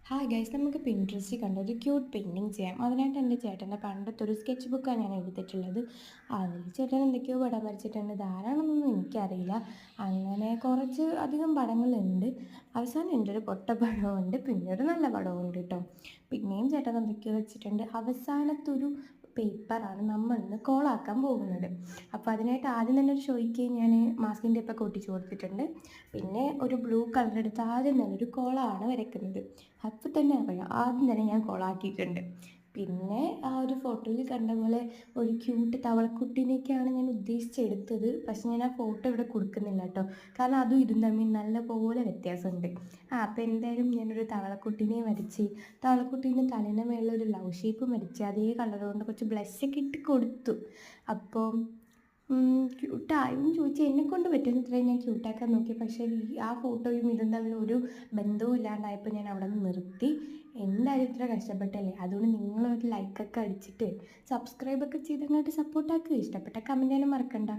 Hi guys, നമുക്ക് പിൻട്രസ്റ്റിൽ കണ്ട ഒരു ക്യൂട്ട് പെയിൻറ്റിങ് ചെയ്യാം. അതിനായിട്ട് എൻ്റെ ചേട്ടൻ്റെ പണ്ടത്തെ ഒരു സ്കെച്ച് ബുക്കാണ് ഞാൻ എടുത്തിട്ടുള്ളത്. അതിൽ ചേട്ടൻ എന്തൊക്കെയോ പടം വരച്ചിട്ടുണ്ട്. ധാരാളമൊന്നും എനിക്കറിയില്ല. അങ്ങനെ കുറച്ച് അധികം പടങ്ങളുണ്ട്. അവസാനം എൻ്റെ ഒരു പൊട്ട പടമുണ്ട്, പിന്നെ ഒരു നല്ല പടമുണ്ട് കേട്ടോ. പിന്നെയും ചേട്ടൻ എന്തൊക്കെയോ വെച്ചിട്ടുണ്ട്. അവസാനത്തെ ഒരു പേപ്പറാണ് നമ്മൾ ഇന്ന് കോളാക്കാൻ പോകുന്നത്. അപ്പോൾ അതിനായിട്ട് ആദ്യം തന്നെ ഒരു ഷോയ്ക്ക് ഞാൻ മാസ്കിൻ ടേപ്പൊക്കെ ഒട്ടിച്ച് കൊടുത്തിട്ടുണ്ട്. പിന്നെ ഒരു ബ്ലൂ കളർ എടുത്ത് ആദ്യം തന്നെ ഒരു കോളമാണ് വരയ്ക്കുന്നത്. അപ്പോൾ തന്നെ അറിയാം, ആദ്യം തന്നെ ഞാൻ കോളാക്കിയിട്ടുണ്ട്. പിന്നെ ആ ഒരു ഫോട്ടോയിൽ കണ്ട പോലെ ഒരു ക്യൂട്ട് തവളക്കുട്ടീനെയൊക്കെയാണ് ഞാൻ ഉദ്ദേശിച്ചെടുത്തത്. പക്ഷെ ഞാൻ ആ ഫോട്ടോ ഇവിടെ കൊടുക്കുന്നില്ല കേട്ടോ, കാരണം അതും ഇതും തമ്മിൽ നല്ല പോലെ വ്യത്യാസമുണ്ട്. അപ്പോൾ എന്തായാലും ഞാനൊരു തവളക്കുട്ടീനെ വരച്ച്, തവളക്കുട്ടീൻ്റെ തലേൻ്റെ മേളിൽ ഒരു ലവ് ഷേപ്പ് വരച്ച് അതേ കളർ കൊണ്ട് കുറച്ച് ബ്ലഷൊക്കെ ഇട്ട് കൊടുത്തു. അപ്പോൾ ക്യൂട്ടായെന്ന് ചോദിച്ചാൽ എന്നെക്കൊണ്ട് പറ്റുന്നത്രയും ഞാൻ ക്യൂട്ടാക്കാൻ നോക്കി. പക്ഷേ ആ ഫോട്ടോയും ഇതും തമ്മിൽ ഒരു ബന്ധവും ഇല്ലാണ്ടായപ്പോൾ ഞാൻ അവിടെ നിന്ന് നിർത്തി. എന്തായാലും ഇത്ര കഷ്ടപ്പെട്ടല്ലേ, അതുകൊണ്ട് നിങ്ങളൊരു ലൈക്കൊക്കെ അടിച്ചിട്ട് സബ്സ്ക്രൈബൊക്കെ ചെയ്ത് അങ്ങോട്ട് സപ്പോർട്ടാക്കുക. ഇഷ്ടപ്പെട്ട കമൻറ്റ് ചെയ്യാനും മറക്കണ്ട.